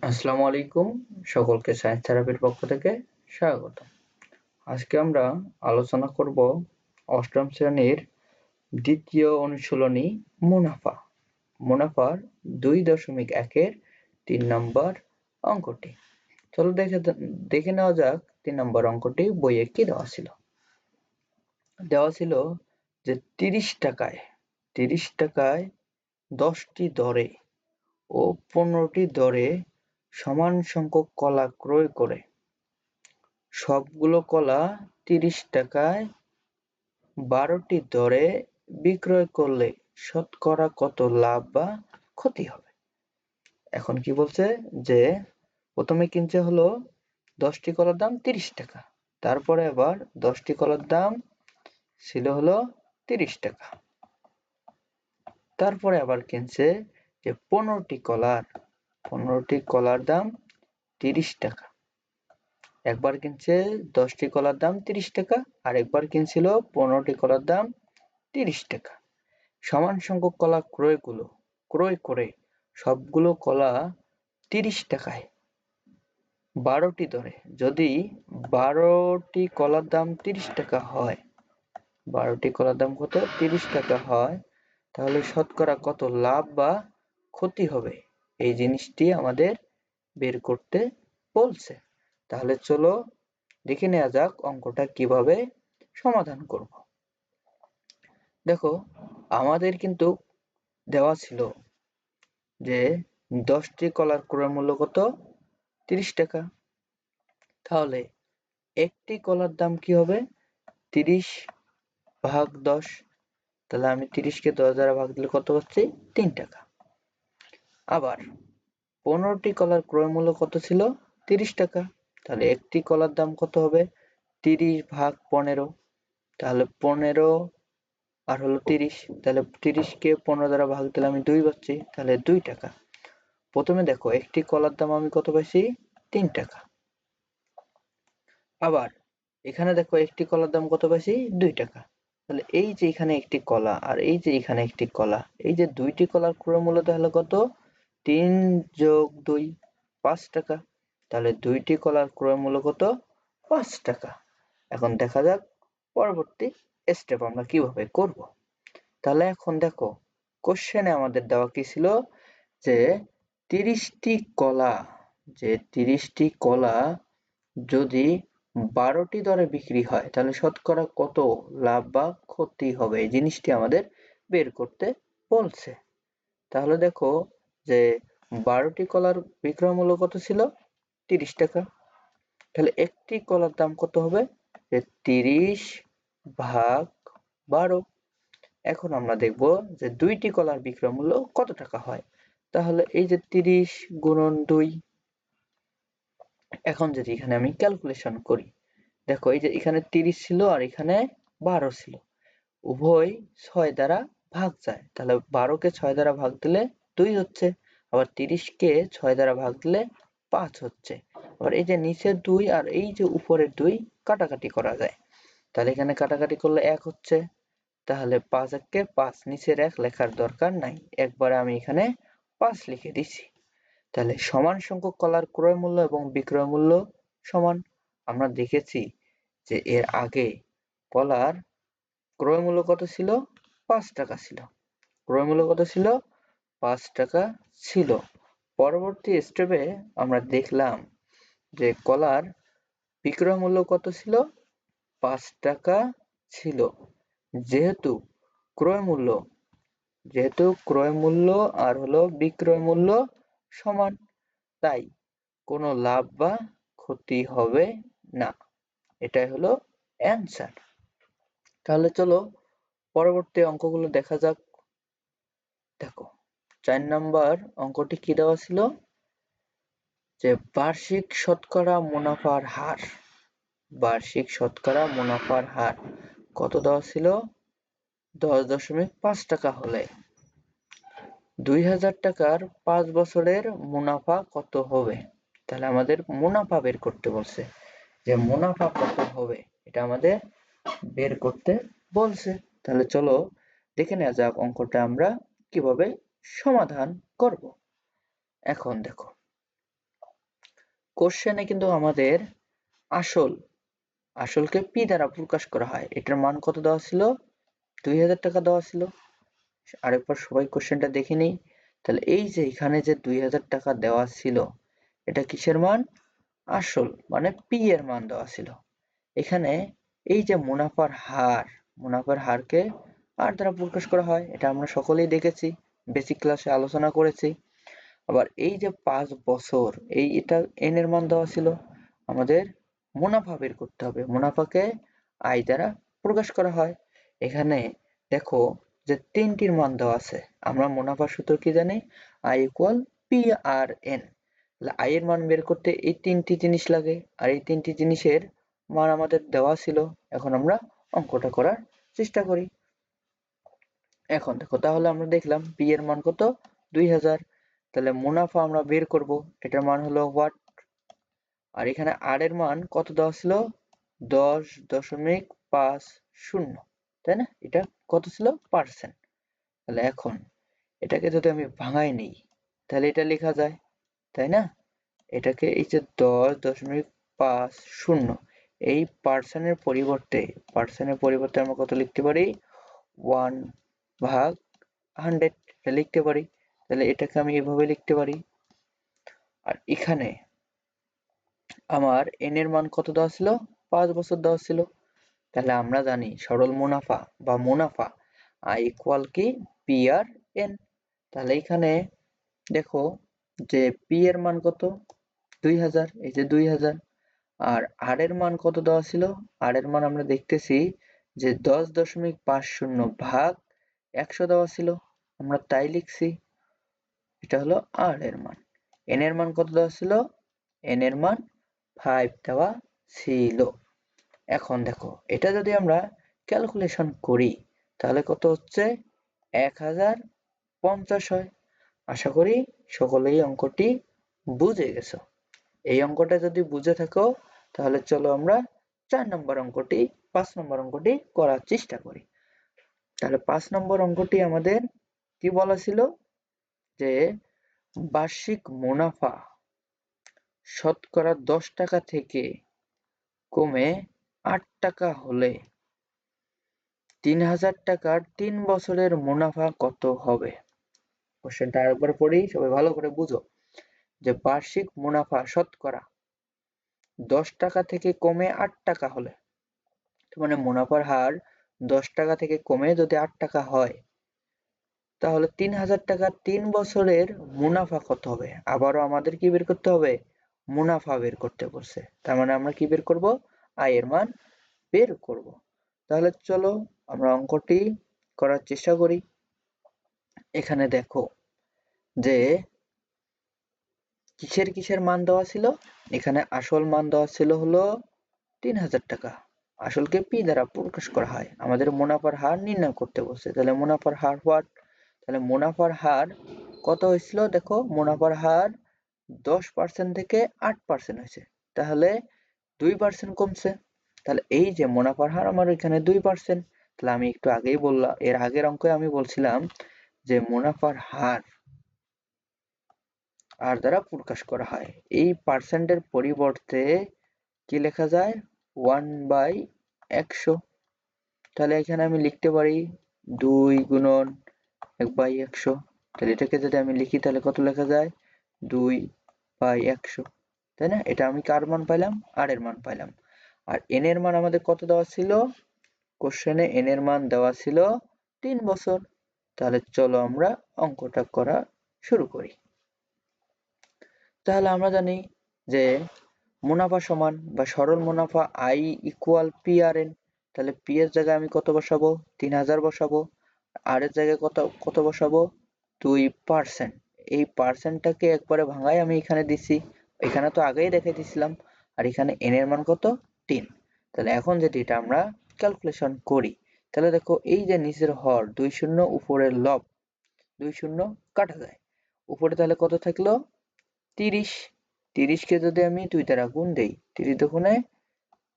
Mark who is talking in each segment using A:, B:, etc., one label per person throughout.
A: আসসালামু আলাইকুম। সকলকে সায়েন্স থেরাপির পক্ষ থেকে স্বাগত। আজকে আমরা আলোচনা করব অষ্টম শ্রেণীর দ্বিতীয় অনুশীলনী মুনাফা। মুনাফার 2.1-এর 3 নম্বর অঙ্কটি। চলো দেখে নেওয়া যাক 3 নম্বর অঙ্কটি বইয়ে কি দেওয়া ছিল। দেওয়া ছিল যে 30 টাকায় 10টি দরে ও 15টি দরে সমান সংখ্যক কলা ক্রয় করে সবগুলো কলা 30 টাকায় 12টি দরে বিক্রয় করলে শতকরা কত লাভ বা ক্ষতি হবে। এখন কি বলছে যে প্রথমে কিনছে হলো 10টি কলার দাম 30 টাকা, তারপরে আবার 10টি কলার দাম ছিল হলো 30 টাকা, তারপরে আবার কিনছে যে 15টি কলার দাম 30 টাকা। একবার কিনছে 10টি কলার দাম 30 টাকা, আর একবার কিনছিল 15টি কলার দাম 30 টাকা। সমান সংখ্যক কলা ক্রয় করে সবগুলো কলা 30 টাকায় 12টি দরে, যদি 12টি কলার দাম 30 টাকা হয়, 12টি কলার দাম কত 30 টাকা হয়, তাহলে শতকরা কত লাভ বা ক্ষতি হবে এই জিনিসটি আমাদের বের করতে বলছে। তাহলে চলো দেখে নেওয়া যাক অঙ্কটা কিভাবে সমাধান করব। দেখো আমাদের কিন্তু দেওয়া ছিল যে 10টি কলার ক্রয় মূল্য কত 30 টাকা, তাহলে একটি কলার দাম কি হবে 30 ভাগ 10, তাহলে আমি 30কে 10 দ্বারা ভাগ দিলে কত হচ্ছে 3 টাকা। আবার 15টি কলার ক্রয় মূল্য কত ছিল 30 টাকা, তাহলে একটি কলার দাম কত হবে 30 ভাগ 15, তাহলে 15 আর হলো 30, তাহলে 30কে 15 দ্বারা ভাগ দিলে আমি 2 পাচ্ছি, তাহলে 2 টাকা। প্রথমে দেখো একটি কলার দাম আমি কত পাইছি 3 টাকা। আবার এখানে দেখো একটি কলার দাম কত পাইছি 2 টাকা। তাহলে এই যে এখানে একটি কলা আর এই যে এখানে একটি কলা, এই যে দুইটি কলার ক্রয় মূল্য তাহলে কত 3 যোগ 2 5 টাকা। তাহলে দুইটি কলার ক্রয় মূল্য কত 5 টাকা। এখন দেখা যাক পরবর্তী স্টেপ আমরা কিভাবে করব। তাহলে এখন দেখো কোশ্চেনে আমাদের দেওয়া কি ছিল যে 30টি কলা যদি 12টি দরে বিক্রি হয় তাহলে শতকরা কত লাভ বা ক্ষতি হবে এই জিনিসটি আমাদের বের করতে বলছে। তাহলে দেখো যে 12টি কলার বিক্রয় মূল্য কত ছিল 30 টাকা, তাহলে একটি কলার দাম কত হবে যে 30 ভাগ 12। এখন আমরা দেখব যে দুইটি কলার বিক্রয় মূল্য কত টাকা হয়, তাহলে এই যে 30 গুণন 2। এখন যদি এখানে আমি ক্যালকুলেশন করি, দেখো এই যে এখানে 30 ছিল আর এখানে 12 ছিল, উভয় 6 দ্বারা ভাগ যায়, তাহলে 12কে 6 দ্বারা ভাগ দিলে 2 হচ্ছে, আবার 30কে 6 দ্বারা ভাগ দিলে 5 হচ্ছে। আবার এই যে নিচের 2 আর এই যে উপরের 2 কাটাকাটি করা যায়, তাহলে এখানে কাটাকাটি করলে 1 হচ্ছে, তাহলে 5 একে 5, নিচের 1 লেখার দরকার নাই, একবারে আমি এখানে 5 লিখে দিছি। তাহলে সমান সংখ্যক কলার ক্রয় মূল্য এবং বিক্রয় মূল্য সমান। আমরা দেখেছি যে এর আগে কলার ক্রয় মূল্য কত ছিল 5 টাকা ছিল, ক্রয় মূল্য কত ছিল 5 টাকা ছিল। পরবর্তী স্টেপে আমরা দেখলাম যে কলার বিক্রয় মূল্য কত ছিল 5 টাকা ছিল, যেহেতু ক্রয় মূল্য আর হলো বিক্রয় মূল্য সমান, তাই কোনো লাভ বা ক্ষতি হবে না, এটাই হলো অ্যান্সার। তাহলে চলো পরবর্তী অঙ্কগুলো দেখা যাক। দেখো 4 নম্বর অঙ্কটি কি দেওয়া ছিল যে বার্ষিক শতকরা মুনাফার হার কত দেওয়া ছিল 10.5 টাকা হলে 2000 টাকার 5 বছরের মুনাফা কত হবে। তাহলে আমাদের মুনাফা বের করতে বলছে, যে মুনাফা কত হবে এটা আমাদের বের করতে বলছে। তাহলে চলো দেখে নেওয়া যাক অঙ্কটা আমরা কিভাবে সমাধান করব। এখন দেখো কোশ্চেনে কিন্তু আমাদের আসলকে পি দ্বারা প্রকাশ করা হয়। এটার মান কত দেওয়া ছিল? 2000 টাকা দেওয়া ছিল। আরেকবার সবাই কোশ্চেনটা দেখে নেই। তাহলে এই যে এখানে যে 2000 টাকা দেওয়া ছিল, এটা কিসের মান? আসল, মানে পি এর মান দেওয়া ছিল। এখানে এই যে মুনাফার হারকে আর দ্বারা প্রকাশ করা হয়, এটা আমরা সকলেই দেখেছি, বেসিক ক্লাসে আলোচনা করেছি। আবার এই যে 5 বছর, এটা এন এর মান দেওয়া ছিল, আমাদের মুনাফা বের করতে হবে। মুনাফাকে আই দ্বারা প্রকাশ করা হয়। এখানে দেখো যে 3টির মান দেওয়া আছে। আমরা মুনাফার সূত্র কি জানি? I equal P R N. I এর মান বের করতে এই 3টি জিনিস লাগে, আর এই 3টি জিনিসের মান আমাদের দেওয়া ছিল। এখন আমরা অঙ্কটা করার চেষ্টা করি। এখন দেখো, তাহলে আমরা দেখলাম পি এর মান কত? 2000। তাহলে মুনাফা আমরা বের করব, এটার মান হলো হোয়াট? আর এখানে আর এর মান কত দেওয়া ছিল? 10.50, তাই না? এটা কত ছিল? পার্সেন্ট। তাহলে এখন এটাকে যদি আমি ভাঙাই নিই, তাহলে এটা লেখা যায়, তাই না? এটাকে এই যে 10.50, এই পার্সেন্টের পরিবর্তে আমরা কত লিখতে পারি? 1/100 লিখতে পারি। তাহলে এটাকে আমি এভাবে লিখতে পারি। আর এখানে আমার এন এর মান কত দেওয়া ছিল? 5 বছর দেওয়া ছিল। তাহলে আমরা জানি সরল মুনাফা বা মুনাফা আই ইকুয়াল কি? P R N. তাহলে এখানে দেখো যে পি এর মান কত? 2000, এই যে 2000। আর আর এর মান কত দেওয়া ছিল? আর এর মান আমরা দেখতেছি যে 10.50 ভাগ 100 দেওয়া ছিল, আমরা তাই লিখছি। এটা হলো আর এর মান। এন এর মান কত দেওয়া ছিল? এন এর মান 5 দেওয়া ছিল। এখন দেখো, এটা যদি আমরা ক্যালকুলেশন করি, তাহলে কত হচ্ছে? 1050 হয়। আশা করি সকলেই অঙ্কটি বুঝে গেছো। এই অঙ্কটা যদি বুঝে থাকো, তাহলে চলো আমরা 5 নম্বর অঙ্কটি করার চেষ্টা করি। তাহলে 5 নম্বর অঙ্কটি আমাদের কি বলা ছিল? যে বার্ষিক মুনাফা শতকরা 10 টাকা থেকে কমে 8 টাকা হলে 3000 টাকার 3 বছরের মুনাফা কত হবে? কোশ্চেনটা আরেকবার পড়ি, সবাই ভালো করে বুঝো। যে বার্ষিক মুনাফা শতকরা 10 টাকা থেকে কমে 8 টাকা হলে, মানে মুনাফার হার 10 টাকা থেকে কমে যদি 8 টাকা হয়, তাহলে 3000 টাকার 3 বছরের মুনাফা কত হবে? আবারও আমাদের কি বের করতে হবে? মুনাফা বের করতে বলছে। তার মানে আমরা কি বের করব? আয়ের মান বের করব। তাহলে চলো আমরা অঙ্কটি করার চেষ্টা করি। এখানে দেখো যে কিসের মান দেওয়া ছিল? এখানে আসল মান দেওয়া ছিল হলো 3000 টাকা। আসলকে পি দ্বারা প্রকাশ করা হয়। আমাদের মুনাফার হার নির্ণয় করতে বলছে। তাহলে মুনাফার হার হোয়াট? তাহলে মুনাফার হার কত হয়েছিল? দেখো, মুনাফার হার 10% থেকে 8% হয়েছে। তাহলে 2% কমছে। তাহলে এই যে মুনাফার হার আমার এখানে 2%। তাহলে আমি একটু আগেই বললাম, এর আগের অঙ্কে আমি বলছিলাম যে মুনাফার হার আর দ্বারা প্রকাশ করা হয়। এই পার্সেন্টের পরিবর্তে কি লেখা যায়? 1/100। তাহলে এখানে আমি লিখতে পারি 2 গুণন 1/100। তাহলে এটাকে যদি আমি লিখি, তাহলে কত লেখা যায়? 2/100, তাই না? এটা আমি কার মান পাইলাম? আর এর মান পাইলাম। আর এন এর মান আমাদের কত দেওয়া ছিল? কোশ্চেনে এন এর মান দেওয়া ছিল 3 বছর। তাহলে চলো আমরা অঙ্কটা করা শুরু করি। তাহলে আমরা জানি যে মুনাফা সমান বা সরল মুনাফা I equal P R N. তাহলে পি এর জায়গায় আমি কত বসাবো? 3000 বসাবো। আর এর জায়গায় কত বসাবো? 2%। এই পার্সেন্টটাকে একবারে ভাঙাই আমি এখানে দিছি, এখানে তো আগেই দেখে দিছিলাম। আর এখানে এন এর মান কত? 3। তাহলে এখন যদি এটা আমরা ক্যালকুলেশন করি, তাহলে দেখো এই যে নিচের হর 2 শূন্য, উপরের লব 2 শূন্য কাটা যায়। উপরে তাহলে কত থাকলো? 30। 30 কে যদি আমি 2 দ্বারা গুণ দেই, 30 দুগুণে,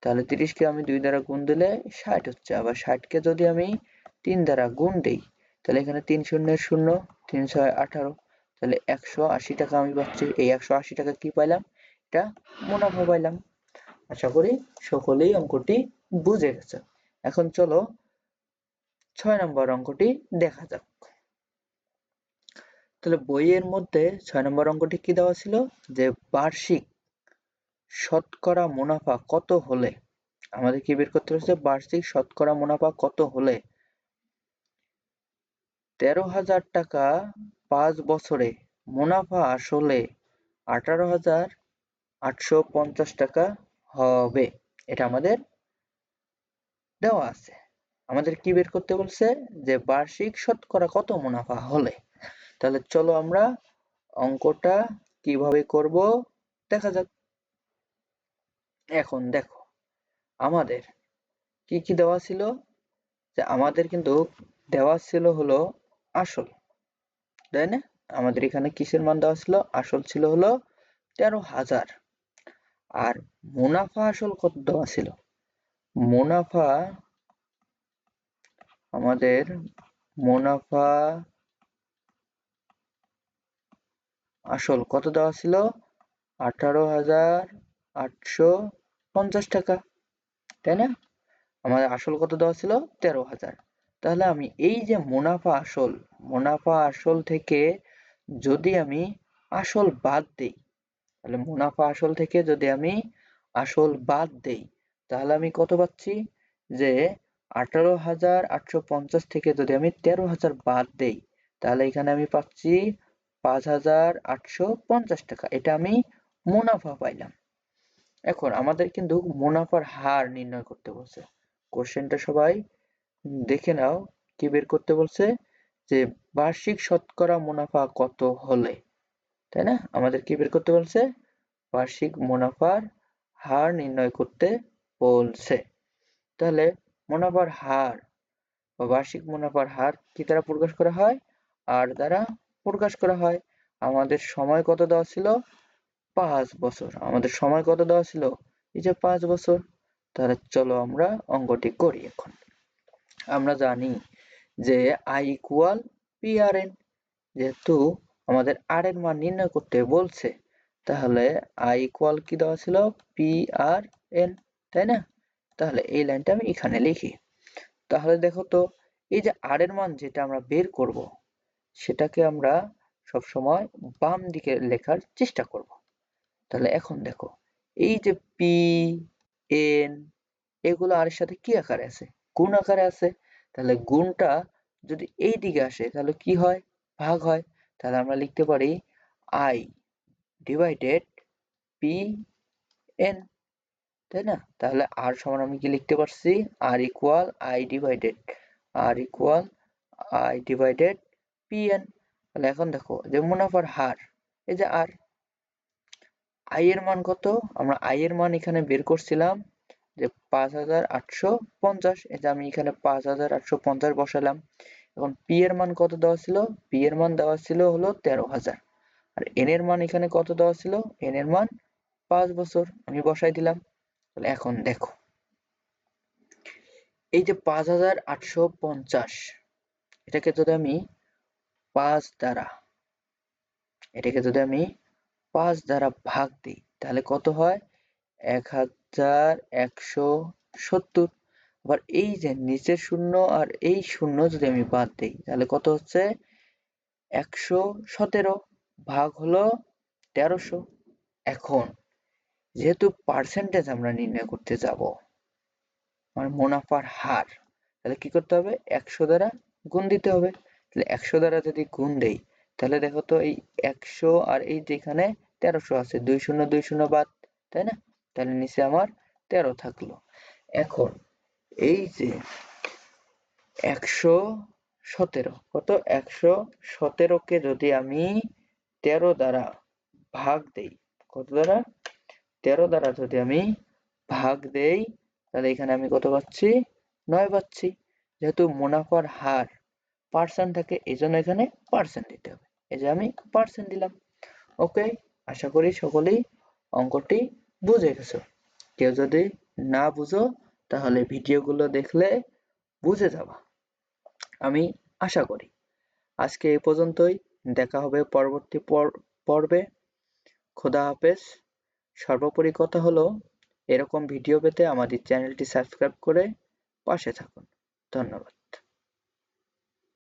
A: তাহলে 30 কে আমি 2 দ্বারা গুণ দিলে 60 হচ্ছে। আবার 60 কে যদি আমি 3 দ্বারা গুণ দেই, তাহলে এখানে 3 শূন্যের 0, 3 6 18, তাহলে 180 টাকা আমি পাচ্ছি। এই 180 টাকা কি পাইলাম? একটা মুনাফা পাইলাম। আশা করি সকলেই অঙ্কটি বুঝে গেছে। এখন চলো 6 নম্বর অঙ্কটি দেখা যাক। তাহলে বইয়ের মধ্যে 6 নম্বর অঙ্কটি কি দেওয়া ছিল, যে বার্ষিক শতকরা মুনাফা কত হলে, আমাদের কি বের করতে হচ্ছে, বার্ষিক শতকরা মুনাফা কত হলে 13,000 টাকা 5 বছরে মুনাফা আসলে 18,850 টাকা হবে। এটা আমাদের দেওয়া আছে। আমাদের কি বের করতে বলছে, যে বার্ষিক শতকরা কত মুনাফা হলে। তাহলে চলো আমরা অঙ্কটা কিভাবে করব দেখা যাক। এখন দেখো আমাদের কি কি দেওয়া ছিল, যে আমাদের কিন্তু দেওয়া ছিল হলো আসল, তাই না? আমাদের এখানে কিসের মান দেওয়া ছিল, আসল ছিল হলো 13,000, আর মুনাফা আসল কত দেওয়া ছিল, মুনাফা আমাদের মুনাফা আসল কত দেওয়া ছিল, 18,850 টাকা, তাই না? আমাদের আসল কত দেওয়া ছিল, 13,000। তাহলে আমি এই যে মুনাফা আসল থেকে যদি আমি আসল বাদ দেই, তাহলে মুনাফা আসল থেকে যদি আমি আসল বাদ দেই, তাহলে আমি কত পাচ্ছি, যে 18,850 থেকে যদি আমি 13,000 বাদ দেই, তাহলে এখানে আমি পাচ্ছি 5,850 টাকা। এটা আমি মুনাফা পাইলাম। এখন আমাদের কিন্তু মুনাফার হার নির্ণয় করতে বলছে। কোশ্চেনটা সবাই দেখে নাও, কি বের করতে বলছে, যে বার্ষিক শতকরা মুনাফা কত হলে, তাই না? আমাদের কি বের করতে বলছে, বার্ষিক মুনাফার হার নির্ণয় করতে বলছে। তাহলে মুনাফার হার বা বার্ষিক মুনাফার হার কি দ্বারা প্রকাশ করা হয়, আর দ্বারা প্রকাশ করা হয়। আমাদের সময় কত দেওয়া ছিল, 5 বছর। আমাদের সময় কত দেওয়া ছিল, এই যে 5 বছর। তাহলে চলো আমরা অঙ্কটি করি। এখন আমরা জানি যে I ইকুয়াল PRN, যেহেতু আমাদের আর এর মান নির্ণয় করতে বলছে, তাহলে I ইকুয়াল কি দেওয়া ছিল, PRN, তাই না? তাহলে এই লাইনটা আমি এখানে লিখি। তাহলে দেখো তো, এই যে আর এর মান যেটা আমরা বের করব, সেটাকে আমরা সবসময় বাম দিকে লেখার চেষ্টা করব। তাহলে এখন দেখো, এই যে পি এন এগুলো আর এর সাথে কি আকারে আছে, গুণ আকারে আছে। তাহলে গুণটা যদি এই দিকে আসে তাহলে কি হয়, ভাগ হয়। তাহলে আমরা লিখতে পারি আই ডিভাইডেড পি এন, তাই না? তাহলে আর সমান আমি কি লিখতে পারছি, R equal I divided P N. তাহলে এখন দেখো যে মুনাফার হার, এই যে আর, আই এর মান কত, আমরা আই এর মান এখানে বের করছিলাম যে 5,850, এই যে আমি এখানে 5,850 বসালাম। এখন পি এর মান কত দেওয়া ছিল, পি এর মান দেওয়া ছিল হলো 13,000, আর এন এর মান এখানে কত দেওয়া ছিল, এন এর মান 5 বছর, আমি বসাই দিলাম। তাহলে এখন দেখো, এই যে 5,850, এটাকে যদি আমি 5 দ্বারা ভাগ দিই, তাহলে কত হয়, 1,170। আবার এই যে নিচের শূন্য আর এই শূন্য যদি আমি বাদ দিই, তাহলে কত হচ্ছে, 117 ভাগ হলো 1300। এখন যেহেতু পার্সেন্টেজ আমরা নির্ণয় করতে যাব, মানে মুনাফার হার, তাহলে কি করতে হবে, 100 দ্বারা গুণ দিতে হবে। তাহলে 100 দ্বারা যদি গুণ দেই, তাহলে দেখো তো এই 100 আর এই যেখানে 1300 আছে, 2 শূন্য 2 শূন্য বাদ, তাই না? তাহলে নিচে আমার 13 থাকলো। এখন এই যে 117, কত, 117 কে যদি আমি 13 দ্বারা ভাগ দেই, কত দ্বারা, 13 দ্বারা যদি আমি ভাগ দেই, তাহলে এখানে আমি কত পাচ্ছি, 9 পাচ্ছি। যেহেতু মুনাফার হার পার্সেন্ট থাকে, এই জন্য এখানে পার্সেন্ট দিতে হবে, এই যে আমি পার্সেন্ট দিলাম। ওকে, আশা করি সকলেই অঙ্কটি বুঝে গেছো। কেউ যদি না বুঝো, তাহলে ভিডিওগুলো দেখলে বুঝে যাবা, আমি আশা করি। আজকে এই পর্যন্তই, দেখা হবে পরবর্তী পর্বে। খোদা হাফেজ, সর্বোপরি কথা হলো, এরকম ভিডিও পেতে আমাদের চ্যানেলটি সাবস্ক্রাইব করে পাশে থাকুন। ধন্যবাদ।